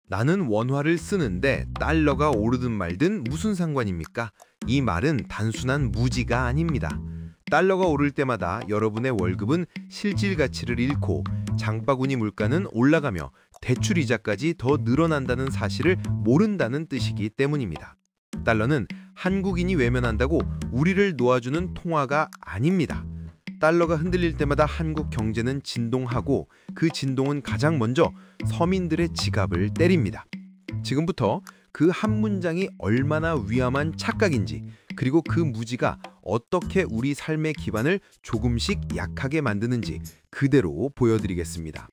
나는 원화를 쓰는데 달러가 오르든 말든 무슨 상관입니까? 이 말은 단순한 무지가 아닙니다. 달러가 오를 때마다 여러분의 월급은 실질 가치를 잃고 장바구니 물가는 올라가며 대출 이자까지 더 늘어난다는 사실을 모른다는 뜻이기 때문입니다. 달러는 한국인이 외면한다고 우리를 놓아주는 통화가 아닙니다. 달러가 흔들릴 때마다 한국 경제는 진동하고 그 진동은 가장 먼저 서민들의 지갑을 때립니다. 지금부터 그 한 문장이 얼마나 위험한 착각인지, 그리고 그 무지가 어떻게 우리 삶의 기반을 조금씩 약하게 만드는지 그대로 보여드리겠습니다.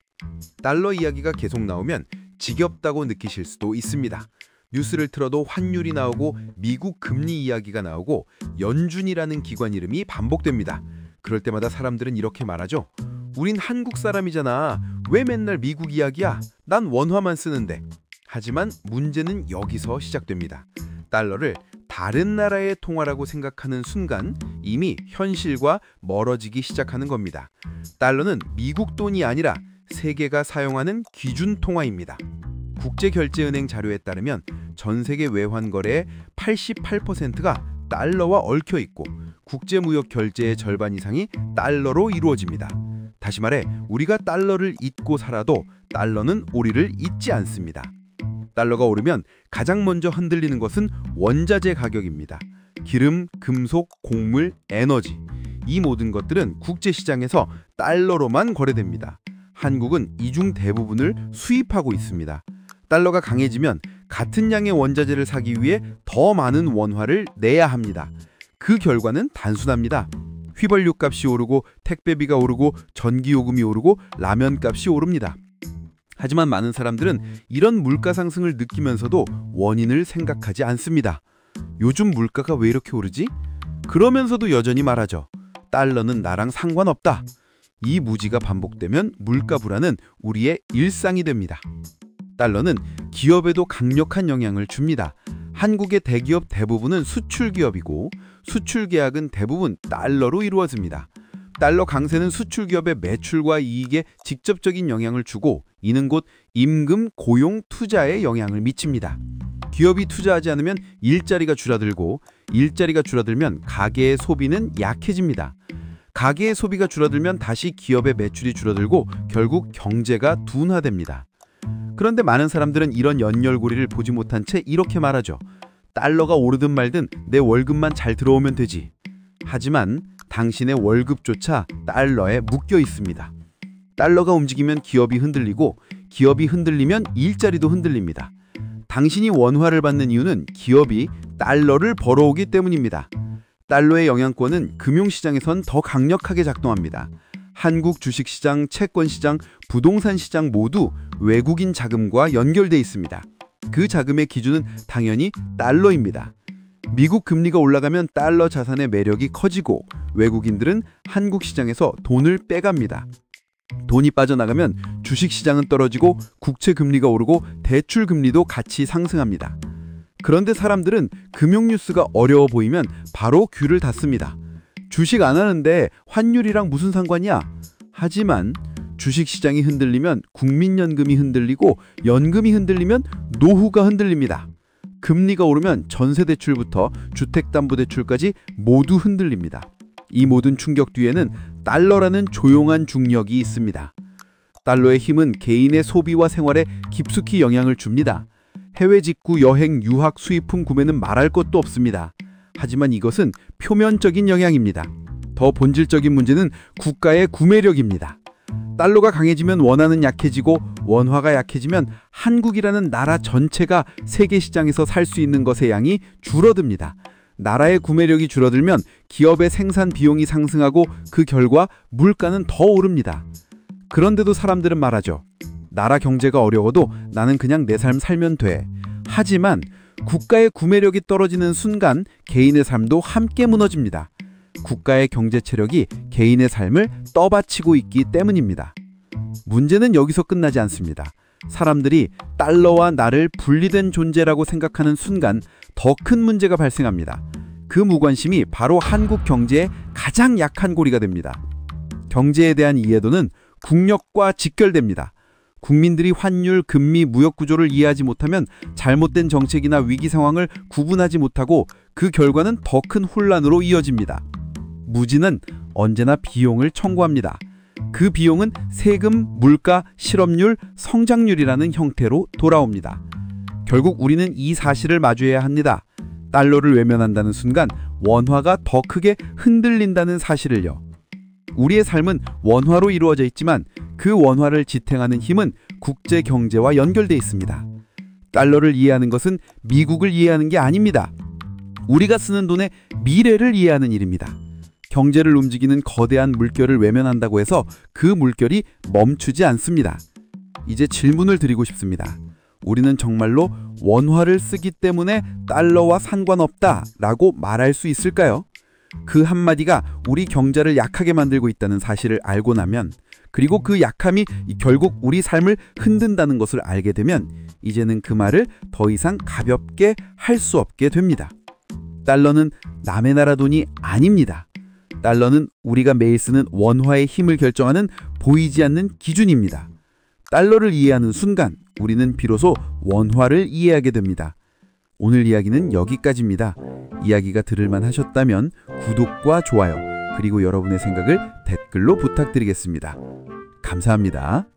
달러 이야기가 계속 나오면 지겹다고 느끼실 수도 있습니다. 뉴스를 틀어도 환율이 나오고 미국 금리 이야기가 나오고 연준이라는 기관 이름이 반복됩니다. 그럴 때마다 사람들은 이렇게 말하죠. 우린 한국 사람이잖아. 왜 맨날 미국 이야기야? 난 원화만 쓰는데. 하지만 문제는 여기서 시작됩니다. 달러를 다른 나라의 통화라고 생각하는 순간 이미 현실과 멀어지기 시작하는 겁니다. 달러는 미국 돈이 아니라 세계가 사용하는 기준 통화입니다. 국제결제은행 자료에 따르면 전 세계 외환 거래의 88%가 달러와 얽혀 있고 국제무역 결제의 절반 이상이 달러로 이루어집니다. 다시 말해 우리가 달러를 잊고 살아도 달러는 우리를 잊지 않습니다. 달러가 오르면 가장 먼저 흔들리는 것은 원자재 가격입니다. 기름, 금속, 곡물, 에너지. 이 모든 것들은 국제시장에서 달러로만 거래됩니다. 한국은 이 중 대부분을 수입하고 있습니다. 달러가 강해지면 같은 양의 원자재를 사기 위해 더 많은 원화를 내야 합니다. 그 결과는 단순합니다. 휘발유 값이 오르고 택배비가 오르고 전기요금이 오르고 라면 값이 오릅니다. 하지만 많은 사람들은 이런 물가 상승을 느끼면서도 원인을 생각하지 않습니다. 요즘 물가가 왜 이렇게 오르지? 그러면서도 여전히 말하죠. 달러는 나랑 상관없다. 이 무지가 반복되면 물가 불안은 우리의 일상이 됩니다. 달러는 기업에도 강력한 영향을 줍니다. 한국의 대기업 대부분은 수출 기업이고 수출 계약은 대부분 달러로 이루어집니다. 달러 강세는 수출 기업의 매출과 이익에 직접적인 영향을 주고 이는 곧 임금, 고용, 투자에 영향을 미칩니다. 기업이 투자하지 않으면 일자리가 줄어들고 일자리가 줄어들면 가계의 소비는 약해집니다. 가계의 소비가 줄어들면 다시 기업의 매출이 줄어들고 결국 경제가 둔화됩니다. 그런데 많은 사람들은 이런 연결고리를 보지 못한 채 이렇게 말하죠. 달러가 오르든 말든 내 월급만 잘 들어오면 되지. 하지만 당신의 월급조차 달러에 묶여 있습니다. 달러가 움직이면 기업이 흔들리고 기업이 흔들리면 일자리도 흔들립니다. 당신이 원화를 받는 이유는 기업이 달러를 벌어오기 때문입니다. 달러의 영향권은 금융시장에선 더 강력하게 작동합니다. 한국 주식시장, 채권시장, 부동산 시장 모두 외국인 자금과 연결돼 있습니다. 그 자금의 기준은 당연히 달러입니다. 미국 금리가 올라가면 달러 자산의 매력이 커지고 외국인들은 한국 시장에서 돈을 빼갑니다. 돈이 빠져나가면 주식시장은 떨어지고 국채 금리가 오르고 대출 금리도 같이 상승합니다. 그런데 사람들은 금융 뉴스가 어려워 보이면 바로 귀를 닫습니다. 주식 안 하는데 환율이랑 무슨 상관이야? 하지만 주식시장이 흔들리면 국민연금이 흔들리고 연금이 흔들리면 노후가 흔들립니다. 금리가 오르면 전세대출부터 주택담보대출까지 모두 흔들립니다. 이 모든 충격 뒤에는 달러라는 조용한 중력이 있습니다. 달러의 힘은 개인의 소비와 생활에 깊숙이 영향을 줍니다. 해외 직구, 여행, 유학, 수입품 구매는 말할 것도 없습니다. 하지만 이것은 표면적인 영향입니다. 더 본질적인 문제는 국가의 구매력입니다. 달러가 강해지면 원화는 약해지고 원화가 약해지면 한국이라는 나라 전체가 세계 시장에서 살 수 있는 것의 양이 줄어듭니다. 나라의 구매력이 줄어들면 기업의 생산 비용이 상승하고 그 결과 물가는 더 오릅니다. 그런데도 사람들은 말하죠. 나라 경제가 어려워도 나는 그냥 내 삶 살면 돼. 하지만 국가의 구매력이 떨어지는 순간 개인의 삶도 함께 무너집니다. 국가의 경제 체력이 개인의 삶을 떠받치고 있기 때문입니다. 문제는 여기서 끝나지 않습니다. 사람들이 달러와 나를 분리된 존재라고 생각하는 순간 더 큰 문제가 발생합니다. 그 무관심이 바로 한국 경제의 가장 약한 고리가 됩니다. 경제에 대한 이해도는 국력과 직결됩니다. 국민들이 환율, 금리, 무역 구조를 이해하지 못하면 잘못된 정책이나 위기 상황을 구분하지 못하고 그 결과는 더 큰 혼란으로 이어집니다. 무지는 언제나 비용을 청구합니다. 그 비용은 세금, 물가, 실업률, 성장률이라는 형태로 돌아옵니다. 결국 우리는 이 사실을 마주해야 합니다. 달러를 외면한다는 순간 원화가 더 크게 흔들린다는 사실을요. 우리의 삶은 원화로 이루어져 있지만 그 원화를 지탱하는 힘은 국제 경제와 연결돼 있습니다. 달러를 이해하는 것은 미국을 이해하는 게 아닙니다. 우리가 쓰는 돈의 미래를 이해하는 일입니다. 경제를 움직이는 거대한 물결을 외면한다고 해서 그 물결이 멈추지 않습니다. 이제 질문을 드리고 싶습니다. 우리는 정말로 원화를 쓰기 때문에 달러와 상관없다라고 말할 수 있을까요? 그 한마디가 우리 경제를 약하게 만들고 있다는 사실을 알고 나면, 그리고 그 약함이 결국 우리 삶을 흔든다는 것을 알게 되면 이제는 그 말을 더 이상 가볍게 할 수 없게 됩니다. 달러는 남의 나라 돈이 아닙니다. 달러는 우리가 매일 쓰는 원화의 힘을 결정하는 보이지 않는 기준입니다. 달러를 이해하는 순간 우리는 비로소 원화를 이해하게 됩니다. 오늘 이야기는 여기까지입니다. 이야기가 들을만 하셨다면 구독과 좋아요, 그리고 여러분의 생각을 댓글로 부탁드리겠습니다. 감사합니다.